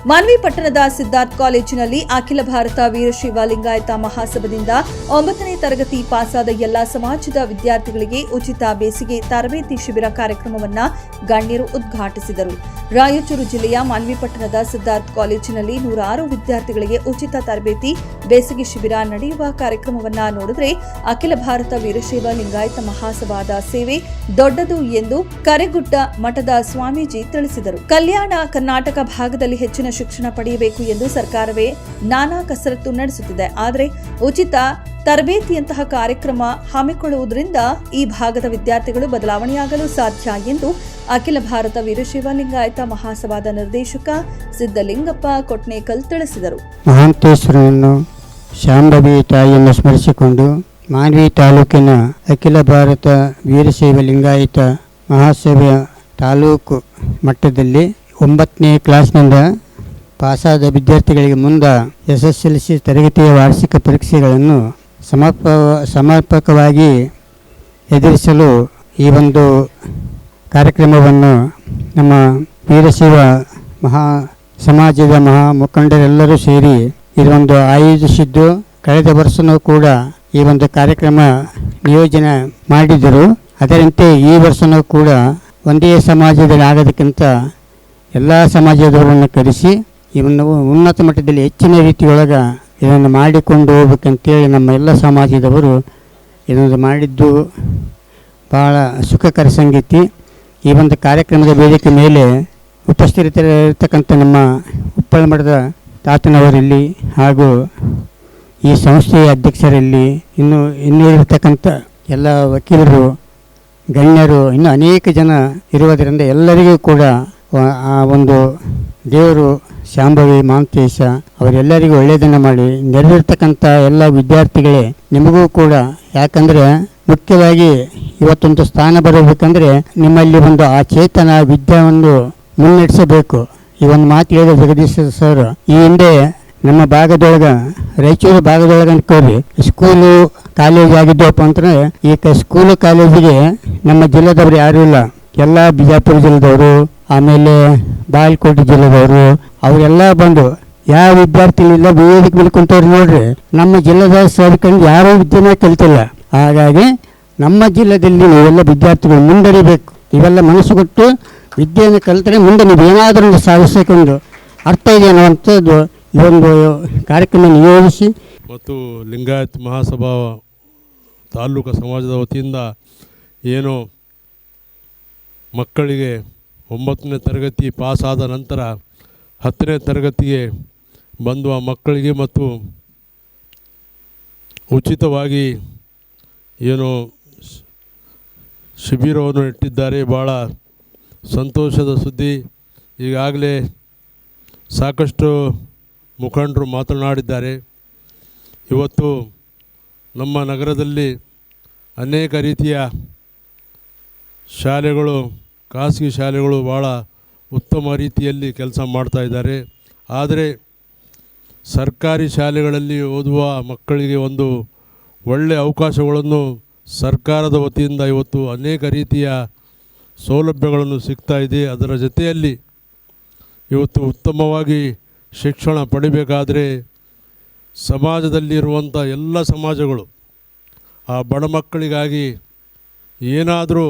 ಮಾನ್ವಿ ಪಟ್ಟಣದ ಸಿದ್ಧಾರ್ಥ್ ಕಾಲೇಜಿನಲ್ಲಿ ಅಖಿಲ ಭಾರತ ವೀರಶೈವ ಲಿಂಗಾಯತ ಮಹಾಸಭಾದಿಂದ 9ನೇ ತರಗತಿ ಪಾಸಾದ ಎಲ್ಲಾ ಸಮಾಜದ ವಿದ್ಯಾರ್ಥಿಗಳಿಗೆ ಉಚಿತ ಬೇಸಿಗೆ ತರಬೇತಿ ಶಿಬಿರ ಕಾರ್ಯಕ್ರಮವನ್ನು ಗಣ್ಯರು ಉದ್ಘಾಟಿಸಿದರು. ರಾಯಚೂರು ಜಿಲ್ಲೆಯ ಮಾನ್ವಿ ಪಟ್ಟಣದ ಸಿದ್ಧಾರ್ಥ್ ಕಾಲೇಜಿನಲ್ಲಿ 106 ವಿದ್ಯಾರ್ಥಿಗಳಿಗೆ ಉಚಿತ ತರಬೇತಿ ಬೇಸಿಗೆ ಶಿಬಿರ ನಡೆಯುವ ಕಾರ್ಯಕ್ರಮವನ್ನು ನೋಡಿದರೆ ಅಖಿಲ ಭಾರತ ವೀರಶೈವ ಲಿಂಗಾಯತ ಮಹಾಸಭಾದ ಸೇವೆ ದೊಡ್ಡದು ಎಂದು ಕರೆಗುಡ್ಡ ಮಠದ ಸ್ವಾಮೀಜಿ ತಿಳಿಸಿದರು. ಕಲ್ಯಾಣ ಕರ್ನಾಟಕ ಭಾಗದಲ್ಲಿ ಹೆಚ್ಚಿನ ಶಿಕ್ಷಣ ಪಡೆಯಬೇಕು ಎಂದು ಸರ್ಕಾರವೇ ನಾನಾ ಕಸರತ್ತು ನಡೆಸುತ್ತಿದೆ. ಆದರೆ ಉಚಿತ ತರಬೇತಿಯಂತಹ ಕಾರ್ಯಕ್ರಮ ಹಮ್ಮಿಕೊಳ್ಳುವುದರಿಂದ ಈ ಭಾಗದ ವಿದ್ಯಾರ್ಥಿಗಳು ಬದಲಾವಣೆಯಾಗಲು ಸಾಧ್ಯ ಎಂದು ಅಖಿಲ ಭಾರತ ವೀರಶೈವ ಲಿಂಗಾಯತ ಮಹಾಸಭಾದ ನಿರ್ದೇಶಕ ಸಿದ್ದಲಿಂಗಪ್ಪ ಕೊಟ್ನೇಕಲ್ ತಿಳಿಸಿದರು. ಮಹಾಂತೇಶ್ವರನನ್ನು ಶಾಂಭವಿ ತಾಯಿಯನ್ನು ಸ್ಮರಿಸಿಕೊಂಡು ಮಾನ್ವಿ ತಾಲೂಕಿನ ಅಖಿಲ ಭಾರತ ವೀರಶೈವ ಲಿಂಗಾಯತ ಮಹಾಸಭೆಯ ತಾಲೂಕು ಮಟ್ಟದಲ್ಲಿ 9ನೇ ಕ್ಲಾಸ್ನಿಂದ ಪಾಸಾದ ವಿದ್ಯಾರ್ಥಿಗಳಿಗೆ ಮುಂದೆ SSLC ತರಗತಿಯ ವಾರ್ಷಿಕ ಪರೀಕ್ಷೆಗಳನ್ನು ಸಮರ್ಪಕವಾಗಿ ಎದುರಿಸಲು ಈ ಒಂದು ಕಾರ್ಯಕ್ರಮವನ್ನು ನಮ್ಮ ವೀರಶೈವ ಸಮಾಜದ ಮಹಾ ಮುಖಂಡರೆಲ್ಲರೂ ಸೇರಿ ಇದೊಂದು ಆಯೋಜಿಸಿದ್ದು, ಕಳೆದ ವರ್ಷವೂ ಕೂಡ ಈ ಒಂದು ಕಾರ್ಯಕ್ರಮ ನಿಯೋಜನೆ ಮಾಡಿದರು. ಅದರಂತೆ ಈ ವರ್ಷವೂ ಕೂಡ ಒಂದೇ ಸಮಾಜದಲ್ಲಿ ಆಗೋದಕ್ಕಿಂತ ಎಲ್ಲ ಸಮಾಜದವರನ್ನು ಕರೆಸಿ ಇವನ್ನು ಉನ್ನತ ಮಟ್ಟದಲ್ಲಿ ಹೆಚ್ಚಿನ ರೀತಿಯೊಳಗೆ ಇದನ್ನು ಮಾಡಿಕೊಂಡು ಹೋಗ್ಬೇಕಂತೇಳಿ ನಮ್ಮ ಎಲ್ಲ ಸಮಾಜದವರು ಇದನ್ನು ಮಾಡಿದ್ದು ಭಾಳ ಸುಖಕರ ಸಂಗತಿ. ಈ ಒಂದು ಕಾರ್ಯಕ್ರಮದ ವೇದಿಕೆ ಮೇಲೆ ಉಪಸ್ಥಿತರಿರ್ತಕ್ಕಂಥ ನಮ್ಮ ಉಪ್ಪಳ ಮಠದ ತಾತನವರಲ್ಲಿ ಹಾಗೂ ಈ ಸಂಸ್ಥೆಯ ಅಧ್ಯಕ್ಷರಲ್ಲಿ ಇನ್ನೂ ಇರತಕ್ಕಂಥ ಎಲ್ಲ ವಕೀಲರು, ಗಣ್ಯರು, ಇನ್ನೂ ಅನೇಕ ಜನ ಇರುವುದರಿಂದ ಎಲ್ಲರಿಗೂ ಕೂಡ ಆ ಒಂದು ದೇವರು ಶಾಂಭವಿ ಮಹಾಂತೇಶ ಅವರೆಲ್ಲರಿಗೂ ಒಳ್ಳೆಯದನ್ನು ಮಾಡಿ ನೆರವೇರ್ತಕ್ಕಂಥ ಎಲ್ಲ ವಿದ್ಯಾರ್ಥಿಗಳೇ ನಿಮಗೂ ಕೂಡ. ಯಾಕಂದರೆ ಮುಖ್ಯವಾಗಿ ಇವತ್ತೊಂದು ಸ್ಥಾನ ಬರಬೇಕಂದ್ರೆ ನಿಮ್ಮಲ್ಲಿ ಒಂದು ಆ ಚೇತನ ವಿದ್ಯಾವನ್ನು ಮುನ್ನಡೆಸಬೇಕು. ಈ ಒಂದು ಮಾತು ಹೇಳಿದ ಜಗದೀಶ್ ಸರ್ ಈ ಹಿಂದೆ ನಮ್ಮ ಭಾಗದೊಳಗೆ, ರಾಯಚೂರು ಭಾಗದೊಳಗೆ ಅನ್ಕೋರಿ ಸ್ಕೂಲು ಕಾಲೇಜ್ ಆಗಿದ್ದವಪ್ಪ ಅಂತಂದರೆ ಈಗ ಸ್ಕೂಲು ಕಾಲೇಜಿಗೆ ನಮ್ಮ ಜಿಲ್ಲೆದವ್ರು ಯಾರೂ ಇಲ್ಲ. ಎಲ್ಲ ಬಿಜಾಪುರ ಜಿಲ್ಲೆದವರು, ಆಮೇಲೆ ಬಾಗಲಕೋಟೆ ಜಿಲ್ಲೆದವರು ಅವರೆಲ್ಲ ಬಂದು ಯಾವ ವಿದ್ಯಾರ್ಥಿಗಳಿಲ್ಲ ವೇದಿಕೆ ಮೇಲೆ ಕುಂತವ್ರು ನೋಡ್ರಿ ನಮ್ಮ ಜಿಲ್ಲೆದಾಗ ಸೇರ್ಕೊಂಡು ಯಾರೂ ವಿದ್ಯೆನೇ ಕಲಿತಿಲ್ಲ. ಹಾಗಾಗಿ ನಮ್ಮ ಜಿಲ್ಲೆಯಲ್ಲಿ ನೀವೆಲ್ಲ ವಿದ್ಯಾರ್ಥಿಗಳು ಮುಂದರಿಬೇಕು. ಇವೆಲ್ಲ ಮನಸ್ಸು ಕೊಟ್ಟು ವಿದ್ಯೆಯನ್ನು ಕಲಿತರೆ ಮುಂದೆ ನೀವು ಏನಾದರೂ ಒಂದು ಸಾಧಿಸೋಕ್ಕೊಂದು ಅರ್ಥ ಇದೆ ಅನ್ನುವಂಥದ್ದು ಈ ಒಂದು ಕಾರ್ಯಕ್ರಮ ನಿಯೋಜಿಸಿ ಮತ್ತು ಲಿಂಗಾಯತ್ ಮಹಾಸಭಾ ತಾಲೂಕು ಸಮಾಜದ ವತಿಯಿಂದ ಏನು ಮಕ್ಕಳಿಗೆ 9ನೇ ತರಗತಿ ಪಾಸಾದ ನಂತರ 10ನೇ ತರಗತಿಗೆ ಬಂದು ಆ ಮಕ್ಕಳಿಗೆ ಮತ್ತು ಉಚಿತವಾಗಿ ಏನು ಶಿಬಿರವನ್ನು ಇಟ್ಟಿದ್ದಾರೆ. ಭಾಳ ಸಂತೋಷದ ಸುದ್ದಿ. ಈಗಾಗಲೇ ಸಾಕಷ್ಟು ಮುಖಂಡರು ಮಾತನಾಡಿದ್ದಾರೆ. ಇವತ್ತು ನಮ್ಮ ನಗರದಲ್ಲಿ ಅನೇಕ ರೀತಿಯ ಶಾಲೆಗಳು, ಖಾಸಗಿ ಶಾಲೆಗಳು ಭಾಳ ಉತ್ತಮ ರೀತಿಯಲ್ಲಿ ಕೆಲಸ ಮಾಡ್ತಾಯಿದ್ದಾರೆ. ಆದರೆ ಸರ್ಕಾರಿ ಶಾಲೆಗಳಲ್ಲಿ ಓದುವ ಮಕ್ಕಳಿಗೆ ಒಂದು ಒಳ್ಳೆಯ ಅವಕಾಶಗಳನ್ನು ಸರ್ಕಾರದ ವತಿಯಿಂದ ಇವತ್ತು ಅನೇಕ ರೀತಿಯ ಸೌಲಭ್ಯಗಳನ್ನು ಸಿಗ್ತಾ ಇದೆ. ಅದರ ಜೊತೆಯಲ್ಲಿ ಇವತ್ತು ಉತ್ತಮವಾಗಿ ಶಿಕ್ಷಣ ಪಡಿಬೇಕಾದರೆ ಸಮಾಜದಲ್ಲಿರುವಂಥ ಎಲ್ಲ ಸಮಾಜಗಳು ಆ ಬಡ ಮಕ್ಕಳಿಗಾಗಿ ಏನಾದರೂ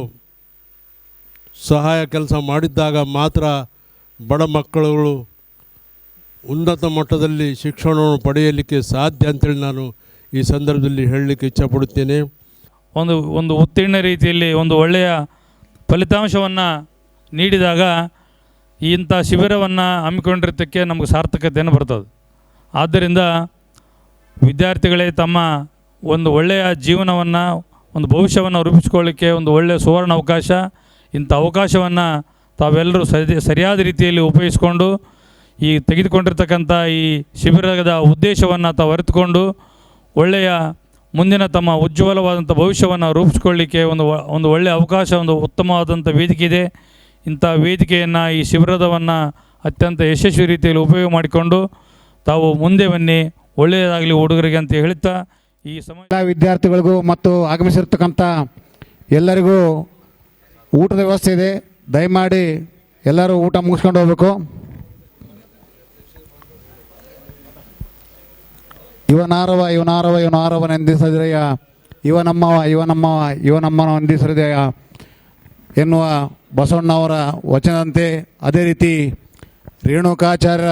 ಸಹಾಯ ಕೆಲಸ ಮಾಡಿದ್ದಾಗ ಮಾತ್ರ ಬಡ ಮಕ್ಕಳುಗಳು ಉನ್ನತ ಮಟ್ಟದಲ್ಲಿ ಶಿಕ್ಷಣವನ್ನು ಪಡೆಯಲಿಕ್ಕೆ ಸಾಧ್ಯ ಅಂತೇಳಿ ನಾನು ಈ ಸಂದರ್ಭದಲ್ಲಿ ಹೇಳಲಿಕ್ಕೆ ಇಚ್ಛಪಡುತ್ತೇನೆ. ಒಂದು ಉತ್ತೀರ್ಣ ರೀತಿಯಲ್ಲಿ ಒಂದು ಒಳ್ಳೆಯ ಫಲಿತಾಂಶವನ್ನು ನೀಡಿದಾಗ ಇಂಥ ಶಿಬಿರವನ್ನು ಹಮ್ಮಿಕೊಂಡಿರೋದಕ್ಕೆ ನಮಗೆ ಸಾರ್ಥಕತೆಯನ್ನು ಬರ್ತದೆ. ಆದ್ದರಿಂದ ವಿದ್ಯಾರ್ಥಿಗಳೇ ತಮ್ಮ ಒಂದು ಒಳ್ಳೆಯ ಜೀವನವನ್ನು, ಒಂದು ಭವಿಷ್ಯವನ್ನು ರೂಪಿಸಿಕೊಳ್ಳಿಕ್ಕೆ ಒಂದು ಒಳ್ಳೆಯ ಸುವರ್ಣ ಅವಕಾಶ. ಇಂಥ ಅವಕಾಶವನ್ನು ತಾವೆಲ್ಲರೂ ಸರಿಯಾದ ರೀತಿಯಲ್ಲಿ ಉಪಯೋಗಿಸಿಕೊಂಡು ಈ ತೆಗೆದುಕೊಂಡಿರ್ತಕ್ಕಂಥ ಈ ಶಿಬಿರದ ಉದ್ದೇಶವನ್ನು ತಾವು ಅರಿತುಕೊಂಡು ಒಳ್ಳೆಯ ಮುಂದಿನ ತಮ್ಮ ಉಜ್ವಲವಾದಂಥ ಭವಿಷ್ಯವನ್ನು ರೂಪಿಸಿಕೊಳ್ಳಿಕ್ಕೆ ಒಂದು ಒಳ್ಳೆಯ ಅವಕಾಶ, ಒಂದು ಉತ್ತಮವಾದಂಥ ವೇದಿಕೆ ಇದೆ. ಇಂಥ ವೇದಿಕೆಯನ್ನು, ಈ ಶಿಬಿರವನ್ನು ಅತ್ಯಂತ ಯಶಸ್ವಿ ರೀತಿಯಲ್ಲಿ ಉಪಯೋಗ ಮಾಡಿಕೊಂಡು ತಾವು ಮುಂದೆ ಬನ್ನಿ, ಒಳ್ಳೆಯದಾಗಲಿ ಹುಡುಗರಿಗೆ ಅಂತ ಹೇಳ್ತಾ ಈ ಎಲ್ಲ ವಿದ್ಯಾರ್ಥಿಗಳಿಗೂ ಮತ್ತು ಆಗಮಿಸಿರ್ತಕ್ಕಂಥ ಎಲ್ಲರಿಗೂ ಊಟದ ವ್ಯವಸ್ಥೆ ಇದೆ. ದಯಮಾಡಿ ಎಲ್ಲರೂ ಊಟ ಮುಗಿಸ್ಕೊಂಡು ಹೋಗಬೇಕು. ಇವನಾರವನೆಂದಿಸದೆಯ ಇವನಮ್ಮನೊಂದಿಸದೆಯ ಎನ್ನುವ ಬಸವಣ್ಣವರ ವಚನದಂತೆ, ಅದೇ ರೀತಿ ರೇಣುಕಾಚಾರ್ಯ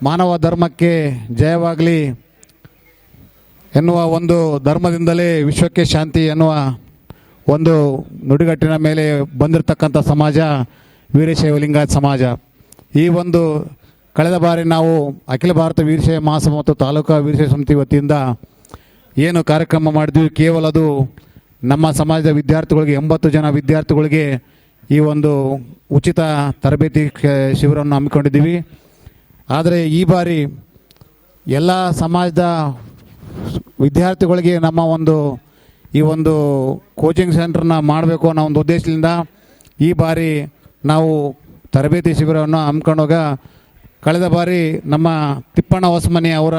ಮಾನವ ಧರ್ಮಕ್ಕೆ ಜಯವಾಗಲಿ ಎನ್ನುವ ಒಂದು ಧರ್ಮದಿಂದಲೇ ವಿಶ್ವಕ್ಕೆ ಶಾಂತಿ ಎನ್ನುವ ಒಂದು ನುಡಿಗಟ್ಟಿನ ಮೇಲೆ ಬಂದಿರತಕ್ಕಂಥ ಸಮಾಜ ವೀರಶೈವ ಲಿಂಗಾಯತ ಸಮಾಜ. ಈ ಒಂದು ಕಳೆದ ಬಾರಿ ನಾವು ಅಖಿಲ ಭಾರತ ವೀರಶೈವ ಮಹಾಸಭಾ ಮತ್ತು ತಾಲೂಕಾ ವೀರಶೈವ ಸಮಿತಿ ವತಿಯಿಂದ ಏನು ಕಾರ್ಯಕ್ರಮ ಮಾಡಿದ್ವಿ, ಕೇವಲ ಅದು ನಮ್ಮ ಸಮಾಜದ ವಿದ್ಯಾರ್ಥಿಗಳಿಗೆ 80 ಜನ ವಿದ್ಯಾರ್ಥಿಗಳಿಗೆ ಈ ಒಂದು ಉಚಿತ ತರಬೇತಿ ಶಿಬಿರವನ್ನು ಹಮ್ಮಿಕೊಂಡಿದ್ದೀವಿ. ಆದರೆ ಈ ಬಾರಿ ಎಲ್ಲ ಸಮಾಜದ ವಿದ್ಯಾರ್ಥಿಗಳಿಗೆ ನಮ್ಮ ಈ ಒಂದು ಕೋಚಿಂಗ್ ಸೆಂಟ್ರನ್ನ ಮಾಡಬೇಕು ಅನ್ನೋ ಒಂದು ಉದ್ದೇಶದಿಂದ ಈ ಬಾರಿ ನಾವು ತರಬೇತಿ ಶಿಬಿರವನ್ನು ಹಮ್ಮಿಕೊಂಡಾಗ ಕಳೆದ ಬಾರಿ ನಮ್ಮ ತಿಪ್ಪಣ್ಣ ಹೊಸಮನಿ ಅವರ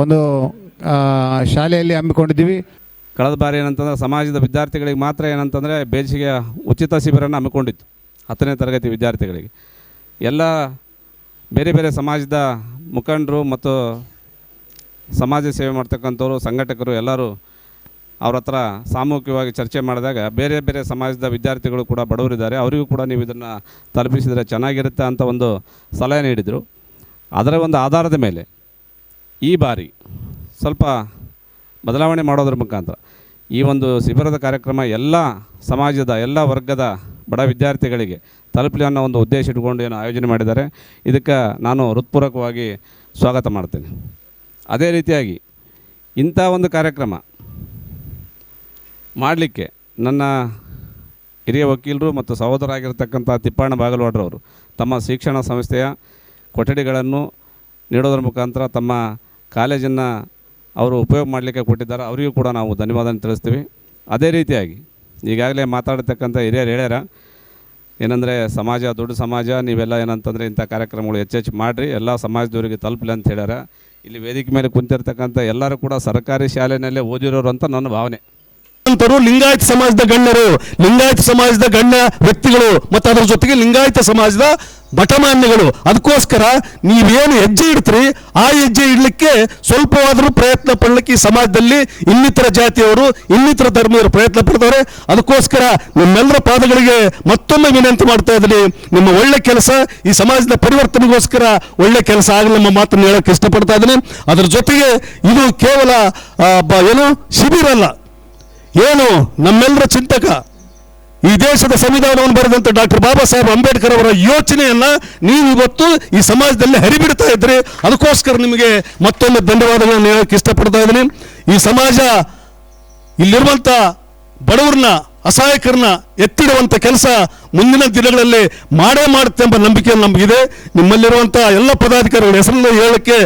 ಒಂದು ಶಾಲೆಯಲ್ಲಿ ಹಮ್ಮಿಕೊಂಡಿದ್ದೀವಿ. ಕಳೆದ ಬಾರಿ ಏನಂತಂದರೆ ಸಮಾಜದ ವಿದ್ಯಾರ್ಥಿಗಳಿಗೆ ಮಾತ್ರ ಏನಂತಂದರೆ ಬೇಸಿಗೆ ಉಚಿತ ಶಿಬಿರನ ಹಮ್ಮಿಕೊಂಡಿತ್ತು 10ನೇ ತರಗತಿ ವಿದ್ಯಾರ್ಥಿಗಳಿಗೆ. ಎಲ್ಲ ಬೇರೆ ಬೇರೆ ಸಮಾಜದ ಮುಖಂಡರು ಮತ್ತು ಸಮಾಜ ಸೇವೆ ಮಾಡ್ತಕ್ಕಂಥವ್ರು, ಸಂಘಟಕರು ಎಲ್ಲರೂ ಅವ್ರ ಹತ್ರ ಸಾಮೂಹಿಕವಾಗಿ ಚರ್ಚೆ ಮಾಡಿದಾಗ ಬೇರೆ ಬೇರೆ ಸಮಾಜದ ವಿದ್ಯಾರ್ಥಿಗಳು ಕೂಡ ಬಡವರಿದ್ದಾರೆ, ಅವರಿಗೂ ಕೂಡ ನೀವು ಇದನ್ನು ತಲುಪಿಸಿದರೆ ಚೆನ್ನಾಗಿರುತ್ತೆ ಅಂತ ಒಂದು ಸಲಹೆ ನೀಡಿದರು. ಅದರ ಒಂದು ಆಧಾರದ ಮೇಲೆ ಈ ಬಾರಿ ಸ್ವಲ್ಪ ಬದಲಾವಣೆ ಮಾಡೋದ್ರ ಮುಖಾಂತರ ಈ ಒಂದು ಶಿಬಿರದ ಕಾರ್ಯಕ್ರಮ ಎಲ್ಲ ಸಮಾಜದ ಎಲ್ಲ ವರ್ಗದ ಬಡ ವಿದ್ಯಾರ್ಥಿಗಳಿಗೆ ತಲುಪಲಿ ಅನ್ನೋ ಒಂದು ಉದ್ದೇಶ ಇಟ್ಕೊಂಡು ಏನು ಆಯೋಜನೆ ಮಾಡಿದ್ದಾರೆ. ಇದಕ್ಕೆ ನಾನು ಹೃತ್ಪೂರ್ವಕವಾಗಿ ಸ್ವಾಗತ ಮಾಡ್ತೇನೆ. ಅದೇ ರೀತಿಯಾಗಿ ಇಂಥ ಒಂದು ಕಾರ್ಯಕ್ರಮ ಮಾಡಲಿಕ್ಕೆ ನನ್ನ ಹಿರಿಯ ವಕೀಲರು ಮತ್ತು ಸಹೋದರಾಗಿರ್ತಕ್ಕಂಥ ತಿಪ್ಪಣ್ಣ ಬಾಗಲವಾಡ್ರವರು ತಮ್ಮ ಶಿಕ್ಷಣ ಸಂಸ್ಥೆಯ ಕೊಠಡಿಗಳನ್ನು ನೀಡೋದ್ರ ಮುಖಾಂತರ ತಮ್ಮ ಕಾಲೇಜನ್ನು ಅವರು ಉಪಯೋಗ ಮಾಡಲಿಕ್ಕೆ ಕೊಟ್ಟಿದ್ದಾರೆ. ಅವರಿಗೂ ಕೂಡ ನಾವು ಧನ್ಯವಾದ ತಿಳಿಸ್ತೀವಿ. ಅದೇ ರೀತಿಯಾಗಿ ಈಗಾಗಲೇ ಮಾತಾಡತಕ್ಕಂಥ ಹಿರಿಯರು ಹೇಳ್ಯಾರ, ಏನಂದರೆ ಸಮಾಜ ದೊಡ್ಡ ಸಮಾಜ, ನೀವೆಲ್ಲ ಏನಂತಂದರೆ ಇಂಥ ಕಾರ್ಯಕ್ರಮಗಳು ಹೆಚ್ಚೆಚ್ಚು ಮಾಡಿರಿ, ಎಲ್ಲ ಸಮಾಜದವರಿಗೆ ತಲುಪಲಿ ಅಂತ ಹೇಳ್ಯಾರ. ಇಲ್ಲಿ ವೇದಿಕೆ ಮೇಲೆ ಕುಂತಿರ್ತಕ್ಕಂಥ ಎಲ್ಲರೂ ಕೂಡ ಸರ್ಕಾರಿ ಶಾಲೆಯಲ್ಲೇ ಓದಿರೋರು ಅಂತ ನನ್ನ ಭಾವನೆ. ಲಿಂಗಾಯತ ಸಮಾಜದ ಗಣ್ಯರು, ಲಿಂಗಾಯತ ಸಮಾಜದ ಗಣ್ಯ ವ್ಯಕ್ತಿಗಳು ಮತ್ತು ಅದರ ಜೊತೆಗೆ ಲಿಂಗಾಯತ ಸಮಾಜದ ಮಠಮಾನ್ಯಗಳು. ಅದಕ್ಕೋಸ್ಕರ ನೀವೇನು ಹೆಜ್ಜೆ ಇಡ್ತೀರಿ ಆ ಹೆಜ್ಜೆ ಇಡಲಿಕ್ಕೆ ಸ್ವಲ್ಪವಾದರೂ ಪ್ರಯತ್ನ ಪಡಲಿಕ್ಕೆ ಈ ಸಮಾಜದಲ್ಲಿ ಇನ್ನಿತರ ಜಾತಿಯವರು, ಇನ್ನಿತರ ಧರ್ಮೀಯರು ಪ್ರಯತ್ನ ಪಡ್ತಾರೆ. ಅದಕ್ಕೋಸ್ಕರ ನಿಮ್ಮೆಲ್ಲರ ಪಾದಗಳಿಗೆ ಮತ್ತೊಮ್ಮೆ ವಿನಂತಿ ಮಾಡ್ತಾ ಇದ್ದೀನಿ, ನಿಮ್ಮ ಒಳ್ಳೆ ಕೆಲಸ ಈ ಸಮಾಜದ ಪರಿವರ್ತನೆಗೋಸ್ಕರ ಒಳ್ಳೆ ಕೆಲಸ ಆಗಲಿ ನಮ್ಮ ಮಾತನ್ನು ಹೇಳಕ್ಕೆ ಇಷ್ಟಪಡ್ತಾ ಇದ್ದೀನಿ. ಅದರ ಜೊತೆಗೆ ಇದು ಕೇವಲ ಏನು ಶಿಬಿರ ಅಲ್ಲ, ಏನು ನಮ್ಮೆಲ್ಲರ ಚಿಂತಕ, ಈ ದೇಶದ ಸಂವಿಧಾನವನ್ನು ಬರೆದಂಥ ಡಾಕ್ಟರ್ ಬಾಬಾ ಸಾಹೇಬ್ ಅಂಬೇಡ್ಕರ್ ಅವರ ಯೋಚನೆಯನ್ನು ನೀವು ಇವತ್ತು ಈ ಸಮಾಜದಲ್ಲಿ ಹರಿಬಿಡ್ತಾ ಇದ್ರಿ. ಅದಕ್ಕೋಸ್ಕರ ನಿಮಗೆ ಮತ್ತೊಮ್ಮೆ ಧನ್ಯವಾದಗಳನ್ನು ಹೇಳಕ್ಕೆ ಇಷ್ಟಪಡ್ತಾ ಇದ್ದೀನಿ. ಈ ಸಮಾಜ ಇಲ್ಲಿರುವಂಥ ಬಡವರನ್ನ, ಅಸಹಾಯಕರನ್ನ ಎತ್ತಿಡುವಂಥ ಕೆಲಸ ಮುಂದಿನ ದಿನಗಳಲ್ಲಿ ಮಾಡೇ ಮಾಡುತ್ತೆ ಎಂಬ ನಂಬಿಕೆ ನಮಗಿದೆ. ನಿಮ್ಮಲ್ಲಿರುವಂಥ ಎಲ್ಲ ಪದಾಧಿಕಾರಿಗಳ ಹೆಸರನ್ನು ಹೇಳಕ್ಕೆ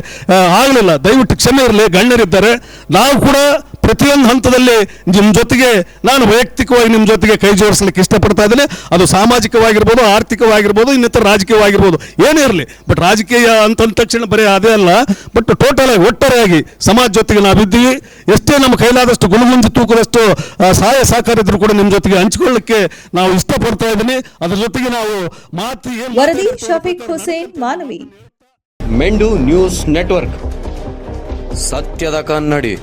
ಆಗಲಿಲ್ಲ, ದಯವಿಟ್ಟು ಕ್ಷಮೆ ಇರಲಿ, ಗಣ್ಯರಿದ್ದಾರೆ. ನಾವು ಕೂಡ ಪ್ರತಿಯೊಂದು ಹಂತದಲ್ಲಿ ನಿಮ್ಮ ಜೊತೆಗೆ, ನಾನು ವೈಯಕ್ತಿಕವಾಗಿ ನಿಮ್ಮ ಜೊತೆಗೆ ಕೈ ಜೋಡಿಸ್ಲಿಕ್ಕೆ ಇಷ್ಟಪಡ್ತಾ ಇದ್ದೇನೆ. ಅದು ಸಾಮಾಜಿಕವಾಗಿರ್ಬೋದು, ಆರ್ಥಿಕವಾಗಿರ್ಬೋದು, ಇನ್ನಿತರ ರಾಜಕೀಯವಾಗಿರ್ಬೋದು, ಏನೇ ಇರಲಿ. ಬಟ್ ರಾಜಕೀಯ ಅಂತಂದ ತಕ್ಷಣ ಬರೀ ಅದೇ ಅಲ್ಲ, ಬಟ್ ಟೋಟಲ್ ಆಗಿ ಒಟ್ಟಾರೆಯಾಗಿ ಸಮಾಜ ಜೊತೆಗೆ ನಾವಿದ್ದೀವಿ. ಎಷ್ಟೇ ನಮ್ಮ ಕೈಲಾದಷ್ಟು ಗುಣಗುಂಜಿ ತೂಕದಷ್ಟು ಸಹಾಯ ಸಹಕಾರ ಇದ್ರೂ ಕೂಡ ನಿಮ್ಮ ಜೊತೆಗೆ ಹಂಚಿಕೊಳ್ಳಲಿಕ್ಕೆ ನಾವು ಇಷ್ಟಪಡ್ತಾ ಇದ್ದೀನಿ. ಅದರ ಜೊತೆಗೆ ನಾವು ವರದಿ ಶಫೀಕ್ ಹುಸೇನ್, ಮಾನವಿ. ಮೆಂಡು ನ್ಯೂಸ್ ನೆಟ್ವರ್ಕ್, ಸತ್ಯದ ಕನ್ನಡಿ.